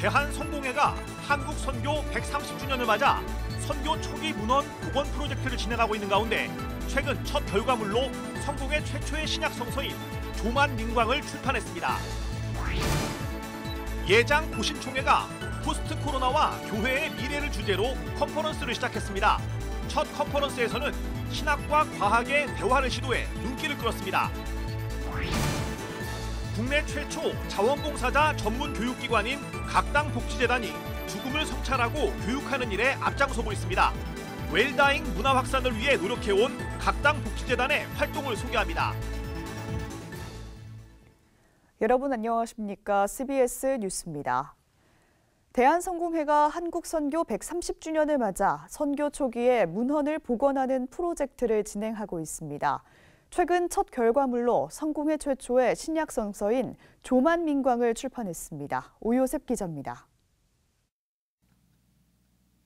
대한성공회가 한국 선교 130주년을 맞아 선교 초기 문헌 복원 프로젝트를 진행하고 있는 가운데 최근 첫 결과물로 성공회 최초의 신약 성서인 조만민광을 출판했습니다. 예장 고신총회가 포스트 코로나와 교회의 미래를 주제로 컨퍼런스를 시작했습니다. 첫 컨퍼런스에서는 신학과 과학의 대화를 시도해 눈길을 끌었습니다. 국내 최초 자원봉사자 전문 교육기관인 각당복지재단이 죽음을 성찰하고 교육하는 일에 앞장서고 있습니다. 웰다잉 문화 확산을 위해 노력해온 각당복지재단의 활동을 소개합니다. 여러분 안녕하십니까? CBS 뉴스입니다. 대한성공회가 한국선교 130주년을 맞아 선교 초기에 문헌을 복원하는 프로젝트를 진행하고 있습니다. 최근 첫 결과물로 성공회 최초의 신약 성서인 조만민광을 출판했습니다. 오요셉 기자입니다.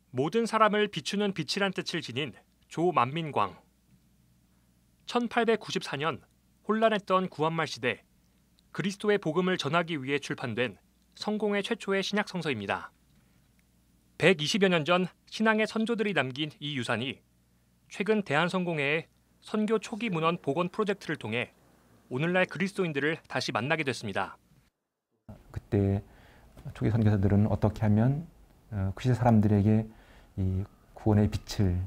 모든 사람을 비추는 빛이란 뜻을 지닌 조만민광. 1894년 혼란했던 구한말 시대 그리스도의 복음을 전하기 위해 출판된 성공회 최초의 신약 성서입니다. 120여 년 전 신앙의 선조들이 남긴 이 유산이 최근 대한성공회의 선교 초기 문헌 복원 프로젝트를 통해 오늘날 그리스도인들을 다시 만나게 됐습니다. 그때 초기 선교사들은 어떻게 하면 그 시대 사람들에게 이 구원의 빛을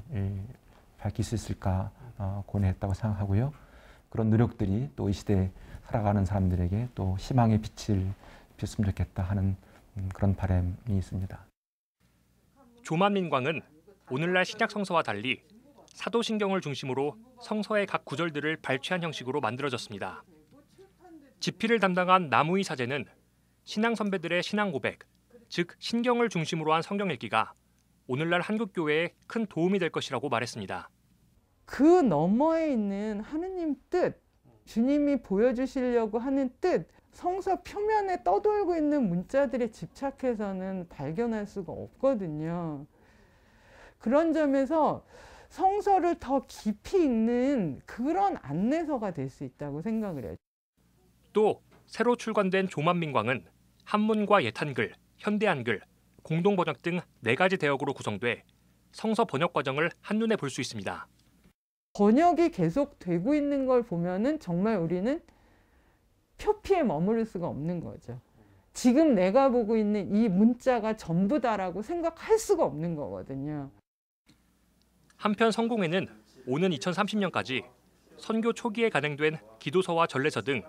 밝힐 수 있을까 고뇌했다고 생각하고요. 그런 노력들이 또 이 시대에 살아가는 사람들에게 또 희망의 빛을 비웠으면 좋겠다 하는 그런 바람이 있습니다. 조만민광은 오늘날 신약 성서와 달리 사도신경을 중심으로 성서의 각 구절들을 발췌한 형식으로 만들어졌습니다. 집필을 담당한 나무희 사제는 신앙 선배들의 신앙 고백, 즉 신경을 중심으로 한 성경 읽기가 오늘날 한국 교회에 큰 도움이 될 것이라고 말했습니다. 그 너머에 있는 하느님 뜻, 주님이 보여주시려고 하는 뜻, 성서 표면에 떠돌고 있는 문자들에 집착해서는 발견할 수가 없거든요. 그런 점에서 성서를 더 깊이 읽는 그런 안내서가 될 수 있다고 생각을 해요. 또 새로 출간된 조만민광은 한문과 옛한글, 현대한글, 공동번역 등 4가지 대역으로 구성돼 성서 번역 과정을 한눈에 볼 수 있습니다. 번역이 계속 되고 있는 걸 보면은 정말 우리는 표피에 머무를 수가 없는 거죠. 지금 내가 보고 있는 이 문자가 전부다라고 생각할 수가 없는 거거든요. 한편 성공회는 오는 2030년까지 선교 초기에 간행된 기도서와 전례서 등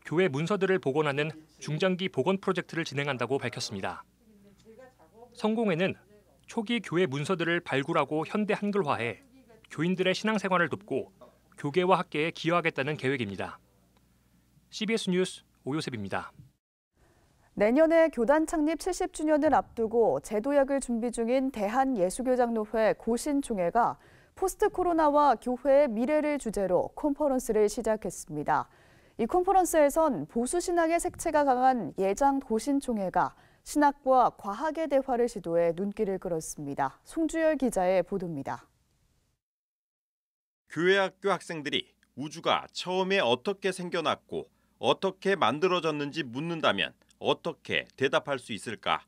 교회 문서들을 복원하는 중장기 복원 프로젝트를 진행한다고 밝혔습니다. 성공회는 초기 교회 문서들을 발굴하고 현대 한글화해 교인들의 신앙생활을 돕고 교계와 학계에 기여하겠다는 계획입니다. CBS 뉴스 오요셉입니다. 내년에 교단 창립 70주년을 앞두고 제도약을 준비 중인 대한예수교장로회 고신총회가 포스트 코로나와 교회의 미래를 주제로 컨퍼런스를 시작했습니다. 이 컨퍼런스에선 보수신앙의 색채가 강한 예장 고신총회가 신학과 과학의 대화를 시도해 눈길을 끌었습니다. 송주열 기자의 보도입니다. 교회 학교 학생들이 우주가 처음에 어떻게 생겨났고 어떻게 만들어졌는지 묻는다면 어떻게 대답할 수 있을까?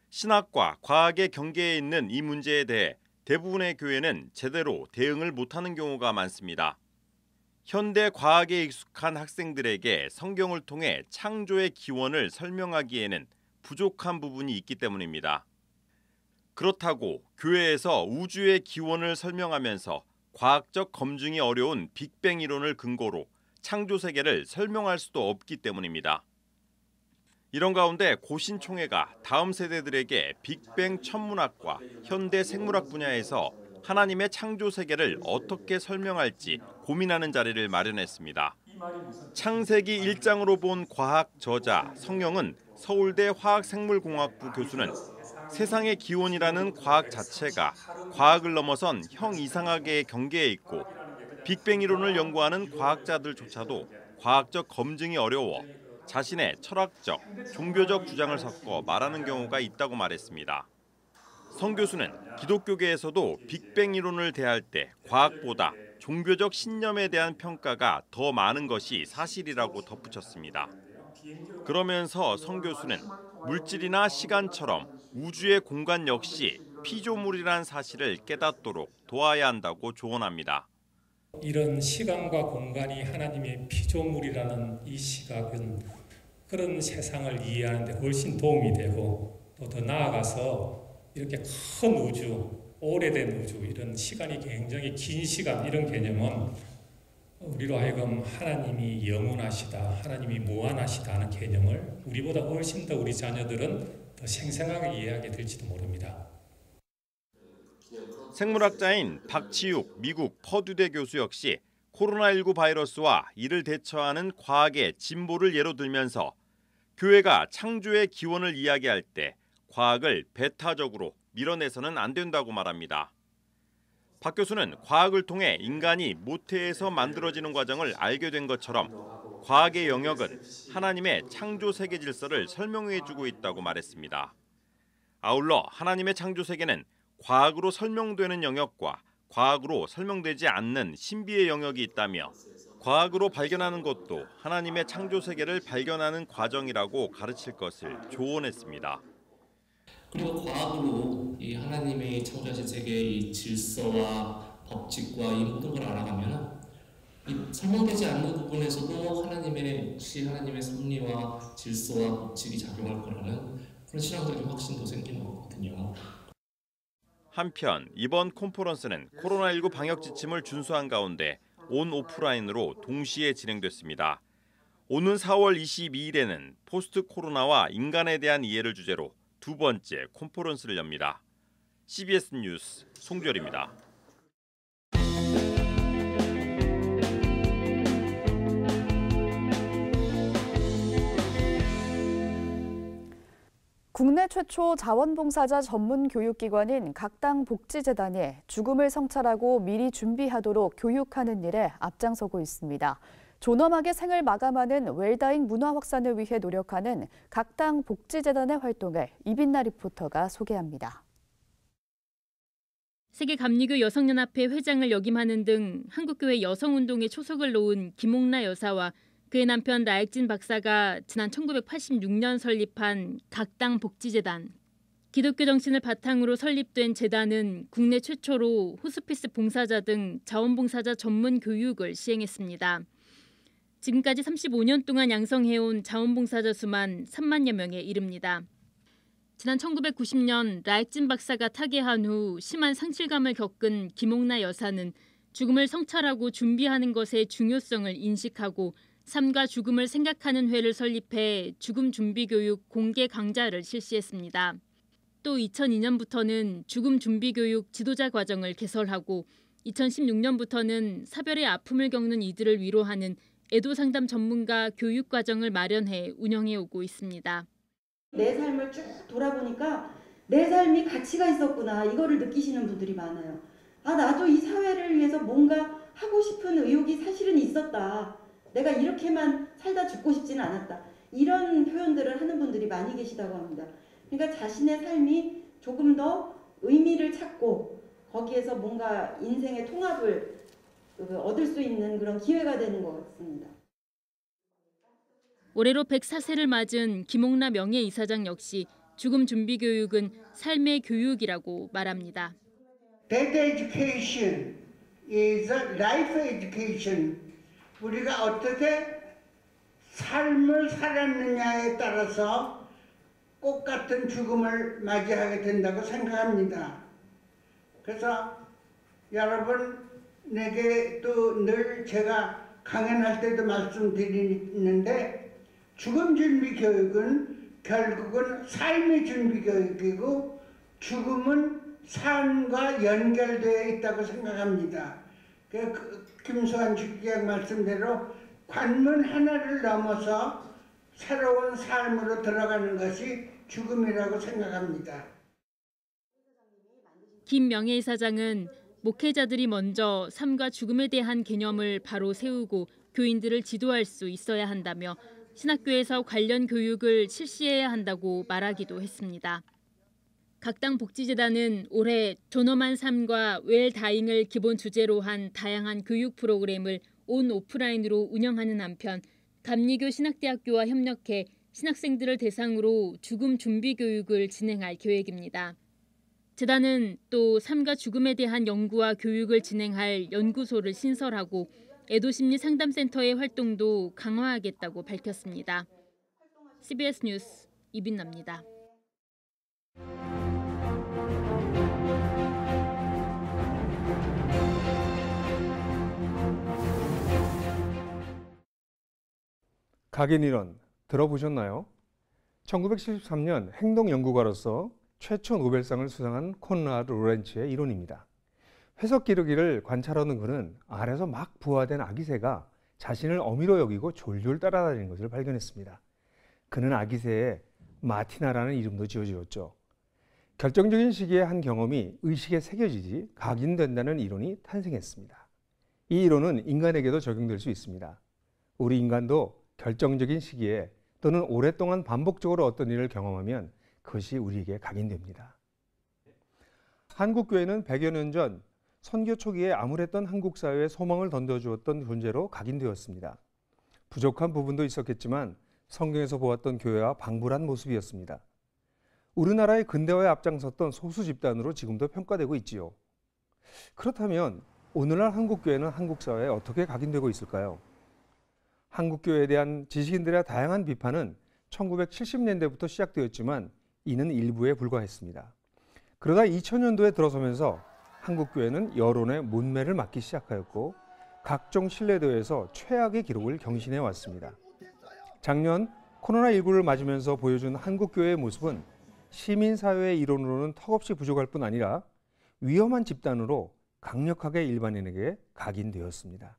신학과 과학의 경계에 있는 이 문제에 대해 대부분의 교회는 제대로 대응을 못하는 경우가 많습니다. 현대 과학에 익숙한 학생들에게 성경을 통해 창조의 기원을 설명하기에는 부족한 부분이 있기 때문입니다. 그렇다고 교회에서 우주의 기원을 설명하면서 과학적 검증이 어려운 빅뱅 이론을 근거로 창조 세계를 설명할 수도 없기 때문입니다. 이런 가운데 고신총회가 다음 세대들에게 빅뱅 천문학과 현대 생물학 분야에서 하나님의 창조 세계를 어떻게 설명할지 고민하는 자리를 마련했습니다. 창세기 1장으로 본 과학 저자 성영은 서울대 화학생물공학부 교수는 세상의 기원이라는 과학 자체가 과학을 넘어선 형이상학의 경계에 있고 빅뱅 이론을 연구하는 과학자들조차도 과학적 검증이 어려워 자신의 철학적, 종교적 주장을 섞어 말하는 경우가 있다고 말했습니다. 성 교수는 기독교계에서도 빅뱅 이론을 대할 때 과학보다 종교적 신념에 대한 평가가 더 많은 것이 사실이라고 덧붙였습니다. 그러면서 성 교수는 물질이나 시간처럼 우주의 공간 역시 피조물이라는 사실을 깨닫도록 도와야 한다고 조언합니다. 이런 시간과 공간이 하나님의 피조물이라는 이 시각은 그런 세상을 이해하는 데 훨씬 도움이 되고 또 더 나아가서 이렇게 큰 우주, 오래된 우주, 이런 시간이 굉장히 긴 시간, 이런 개념은 우리로 하여금 하나님이 영원하시다, 하나님이 무한하시다 하는 개념을 우리보다 훨씬 더 우리 자녀들은 더 생생하게 이해하게 될지도 모릅니다. 생물학자인 박지욱 미국 퍼듀대 교수 역시 코로나19 바이러스와 이를 대처하는 과학의 진보를 예로 들면서 교회가 창조의 기원을 이야기할 때 과학을 배타적으로 밀어내서는 안 된다고 말합니다. 박 교수는 과학을 통해 인간이 모태에서 만들어지는 과정을 알게 된 것처럼 과학의 영역은 하나님의 창조 세계 질서를 설명해주고 있다고 말했습니다. 아울러 하나님의 창조 세계는 과학으로 설명되는 영역과 과학으로 설명되지 않는 신비의 영역이 있다며 과학으로 발견하는 것도 하나님의 창조 세계를 발견하는 과정이라고 가르칠 것을 조언했습니다. 그리고 과학으로 이 하나님의 창조하신 세계의 이 질서와 법칙과 이 모든 걸 알아가면 이 설명되지 않는 부분에서도 하나님의 섭리와 질서와 법칙이 작용할 거라는 그런 신앙적인 확신도 생기는 거거든요. 한편 이번 컨퍼런스는 코로나19 방역 지침을 준수한 가운데 온 오프라인으로 동시에 진행됐습니다. 오는 4월 22일에는 포스트 코로나와 인간에 대한 이해를 주제로 두 번째 컨퍼런스를 엽니다. CBS 뉴스 송별입니다. 국내 최초 자원봉사자 전문 교육기관인 각당복지재단이 죽음을 성찰하고 미리 준비하도록 교육하는 일에 앞장서고 있습니다. 존엄하게 생을 마감하는 웰다잉 문화 확산을 위해 노력하는 각당복지재단의 활동을 이빈나 리포터가 소개합니다. 세계감리교 여성연합회 회장을 역임하는 등 한국교회 여성운동에 초석을 놓은 김옥나 여사와 그의 남편 라익진 박사가 지난 1986년 설립한 각당복지재단. 기독교 정신을 바탕으로 설립된 재단은 국내 최초로 호스피스 봉사자 등 자원봉사자 전문 교육을 시행했습니다. 지금까지 35년 동안 양성해온 자원봉사자 수만 3만여 명에 이릅니다. 지난 1990년 라익진 박사가 타계한 후 심한 상실감을 겪은 김옥나 여사는 죽음을 성찰하고 준비하는 것의 중요성을 인식하고 삶과 죽음을 생각하는 회를 설립해 죽음 준비 교육 공개 강좌를 실시했습니다. 또 2002년부터는 죽음 준비 교육 지도자 과정을 개설하고 2016년부터는 사별의 아픔을 겪는 이들을 위로하는 애도 상담 전문가 교육 과정을 마련해 운영해 오고 있습니다. 내 삶을 쭉 돌아보니까 내 삶이 가치가 있었구나, 이거를 느끼시는 분들이 많아요. 나도 이 사회를 위해서 뭔가 하고 싶은 의욕이 사실은 있었다. 내가 이렇게만 살다 죽고 싶지는 않았다. 이런 표현들을 하는 분들이 많이 계시다고 합니다. 그러니까 자신의 삶이 조금 더 의미를 찾고 거기에서 뭔가 인생의 통합을 얻을 수 있는 그런 기회가 되는 것 같습니다. 올해로 104세를 맞은 김옥나 명예이사장 역시 죽음 준비 교육은 삶의 교육이라고 말합니다. Death education is a life education. 우리가 어떻게 삶을 살았느냐에 따라서 꽃같은 죽음을 맞이하게 된다고 생각합니다. 그래서 여러분에게 또 늘 제가 강연할 때도 말씀드리는데 죽음 준비 교육은 결국은 삶의 준비 교육이고 죽음은 삶과 연결되어 있다고 생각합니다. 김수환 주기자 말씀대로 관문 하나를 넘어서 새로운 삶으로 들어가는 것이 죽음이라고 생각합니다. 김 명예이사장은 목회자들이 먼저 삶과 죽음에 대한 개념을 바로 세우고 교인들을 지도할 수 있어야 한다며 신학교에서 관련 교육을 실시해야 한다고 말하기도 했습니다. 각당복지재단은 올해 존엄한 삶과 웰다잉을 기본 주제로 한 다양한 교육 프로그램을 온 오프라인으로 운영하는 한편 감리교 신학대학교와 협력해 신학생들을 대상으로 죽음 준비 교육을 진행할 계획입니다. 재단은 또 삶과 죽음에 대한 연구와 교육을 진행할 연구소를 신설하고 애도심리상담센터의 활동도 강화하겠다고 밝혔습니다. CBS 뉴스 이빈나입니다. 각인이론 들어보셨나요? 1973년 행동연구가로서 최초 노벨상을 수상한 콘라드 로렌츠의 이론입니다. 회석 기러기를 관찰하는 그는 알에서 막 부화된 아기새가 자신을 어미로 여기고 졸졸 따라다니는 것을 발견했습니다. 그는 아기새에 마티나라는 이름도 지어주었죠. 결정적인 시기에 한 경험이 의식에 새겨지지 각인된다는 이론이 탄생했습니다. 이 이론은 인간에게도 적용될 수 있습니다. 우리 인간도 결정적인 시기에 또는 오랫동안 반복적으로 어떤 일을 경험하면 그것이 우리에게 각인됩니다. 한국교회는 100여 년 전 선교 초기에 암울했던 한국 사회에 소망을 던져주었던 존재로 각인되었습니다. 부족한 부분도 있었겠지만 성경에서 보았던 교회와 방불한 모습이었습니다. 우리나라의 근대화에 앞장섰던 소수 집단으로 지금도 평가되고 있지요. 그렇다면 오늘날 한국교회는 한국 사회에 어떻게 각인되고 있을까요? 한국교회에 대한 지식인들의 다양한 비판은 1970년대부터 시작되었지만 이는 일부에 불과했습니다. 그러다 2000년도에 들어서면서 한국교회는 여론의 문매를 맞기 시작하였고 각종 신뢰도에서 최악의 기록을 경신해 왔습니다. 작년 코로나19를 맞으면서 보여준 한국교회의 모습은 시민사회의 이론으로는 턱없이 부족할 뿐 아니라 위험한 집단으로 강력하게 일반인에게 각인되었습니다.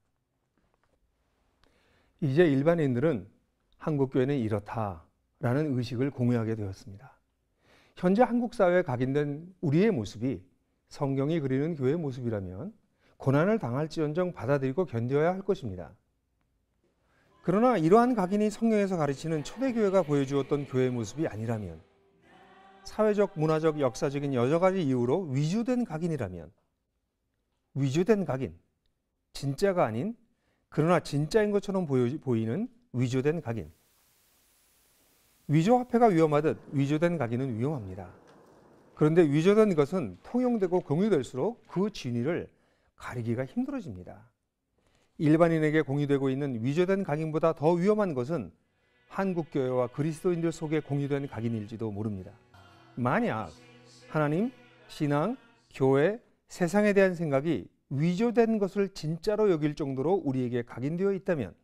이제 일반인들은 한국교회는 이렇다라는 의식을 공유하게 되었습니다. 현재 한국 사회에 각인된 우리의 모습이 성경이 그리는 교회의 모습이라면 고난을 당할지언정 받아들이고 견뎌야 할 것입니다. 그러나 이러한 각인이 성경에서 가르치는 초대교회가 보여주었던 교회의 모습이 아니라면, 사회적, 문화적, 역사적인 여러 가지 이유로 위조된 각인이라면, 위조된 각인, 진짜가 아닌 그러나 진짜인 것처럼 보이는 위조된 각인. 위조 화폐가 위험하듯 위조된 각인은 위험합니다. 그런데 위조된 것은 통용되고 공유될수록 그 진위를 가리기가 힘들어집니다. 일반인에게 공유되고 있는 위조된 각인보다 더 위험한 것은 한국교회와 그리스도인들 속에 공유된 각인일지도 모릅니다. 만약 하나님, 신앙, 교회, 세상에 대한 생각이 위조된 것을 진짜로 여길 정도로 우리에게 각인되어 있다면,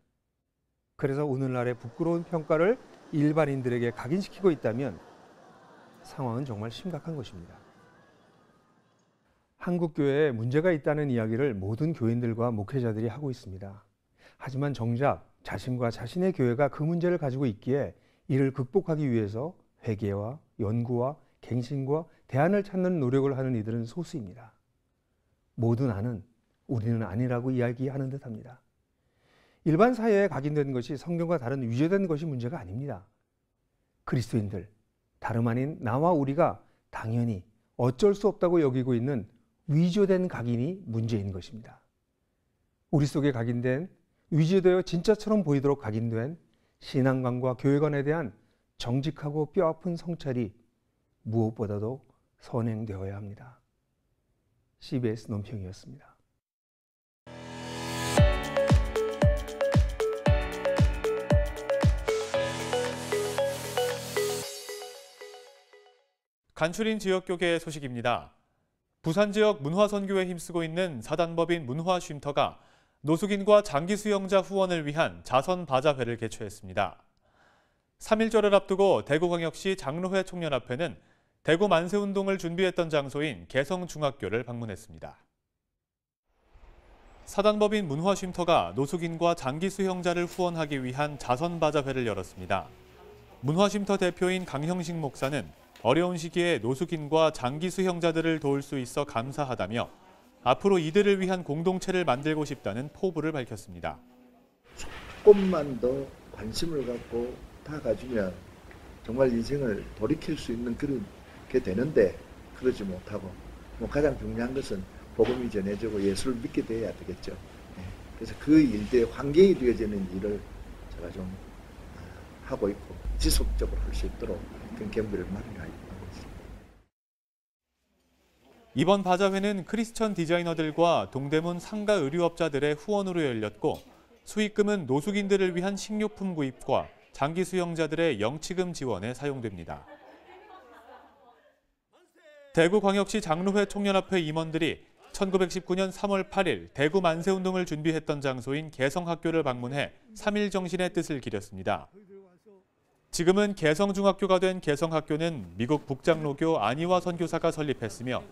그래서 오늘날의 부끄러운 평가를 일반인들에게 각인시키고 있다면 상황은 정말 심각한 것입니다. 한국교회에 문제가 있다는 이야기를 모든 교인들과 목회자들이 하고 있습니다. 하지만 정작 자신과 자신의 교회가 그 문제를 가지고 있기에 이를 극복하기 위해서 회개와 연구와 갱신과 대안을 찾는 노력을 하는 이들은 소수입니다. 모두 나는, 우리는 아니라고 이야기하는 듯합니다. 일반 사회에 각인된 것이 성경과 다른 위조된 것이 문제가 아닙니다. 그리스도인들, 다름 아닌 나와 우리가 당연히 어쩔 수 없다고 여기고 있는 위조된 각인이 문제인 것입니다. 우리 속에 각인된, 위조되어 진짜처럼 보이도록 각인된 신앙관과 교회관에 대한 정직하고 뼈아픈 성찰이 무엇보다도 선행되어야 합니다. CBS 논평이었습니다. 간추린 지역교계 소식입니다. 부산 지역 문화선교에 힘쓰고 있는 사단법인 문화쉼터가 노숙인과 장기 수용자 후원을 위한 자선 바자회를 개최했습니다. 3.1절을 앞두고 대구광역시 장로회 총연합회는 대구 만세운동을 준비했던 장소인 개성중학교를 방문했습니다. 사단법인 문화쉼터가 노숙인과 장기 수용자를 후원하기 위한 자선 바자회를 열었습니다. 문화쉼터 대표인 강형식 목사는 어려운 시기에 노숙인과 장기 수용자들을 도울 수 있어 감사하다며 앞으로 이들을 위한 공동체를 만들고 싶다는 포부를 밝혔습니다. 조금만 더 관심을 갖고 다가주면 정말 인생을 돌이킬 수 있는 그런 게 되는데 그러지 못하고 가장 중요한 것은 복음이 전해지고 예수를 믿게 돼야 되겠죠. 그래서 그 일대에 환경이 되어지는 일을 제가 좀 하고 있고 지속적으로 할 수 있도록 그런 경비를 마련하고 있습니다. 이번 바자회는 크리스천 디자이너들과 동대문 상가 의류업자들의 후원으로 열렸고 수익금은 노숙인들을 위한 식료품 구입과 장기 수용자들의 영치금 지원에 사용됩니다. 대구광역시 장로회 총연합회 임원들이 1919년 3월 8일 대구 만세운동을 준비했던 장소인 개성학교를 방문해 3일 정신의 뜻을 기렸습니다. 지금은 개성중학교가 된 개성학교는 미국 북장로교 안희화 선교사가 설립했으며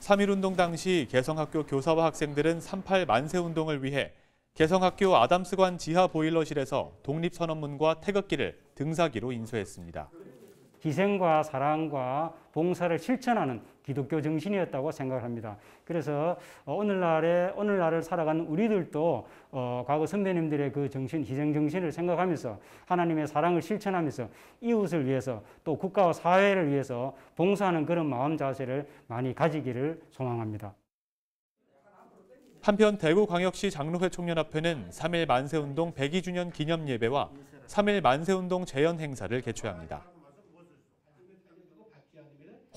3.1운동 당시 개성학교 교사와 학생들은 3.8 만세운동을 위해 개성학교 아담스관 지하 보일러실에서 독립선언문과 태극기를 등사기로 인수했습니다. 희생과 사랑과 봉사를 실천하는 기독교 정신이었다고 생각합니다. 그래서 오늘날을 살아가는 우리들도 과거 선배님들의 그 정신, 희생 정신을 생각하면서 하나님의 사랑을 실천하면서 이웃을 위해서 또 국가와 사회를 위해서 봉사하는 그런 마음 자세를 많이 가지기를 소망합니다. 한편 대구광역시 장로회 총연합회는 3.1 만세운동 102주년 기념 예배와 3.1 만세운동 재연 행사를 개최합니다.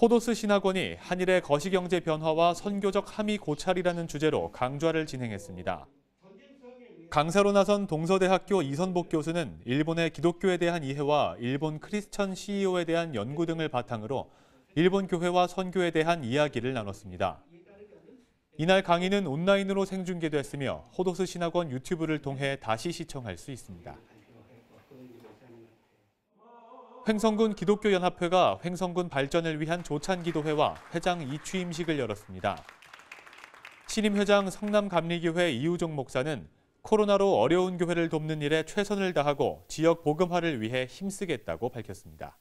호도스 신학원이 한일의 거시경제 변화와 선교적 함의 고찰이라는 주제로 강좌를 진행했습니다. 강사로 나선 동서대학교 이선복 교수는 일본의 기독교에 대한 이해와 일본 크리스천 CEO에 대한 연구 등을 바탕으로 일본 교회와 선교에 대한 이야기를 나눴습니다. 이날 강의는 온라인으로 생중계됐으며 호도스 신학원 유튜브를 통해 다시 시청할 수 있습니다. 횡성군 기독교연합회가 횡성군 발전을 위한 조찬기도회와 회장 이취임식을 열었습니다. 신임 회장 성남감리교회 이우종 목사는 코로나로 어려운 교회를 돕는 일에 최선을 다하고 지역 복음화를 위해 힘쓰겠다고 밝혔습니다.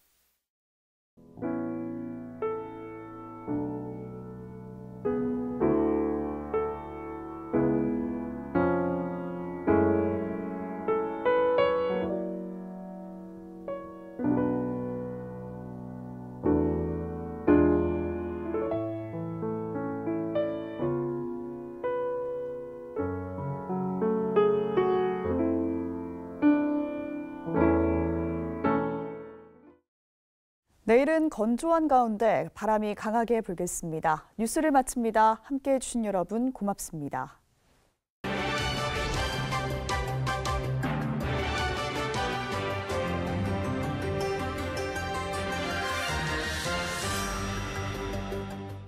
내일은 건조한 가운데 바람이 강하게 불겠습니다. 뉴스를 마칩니다. 함께해 주신 여러분 고맙습니다.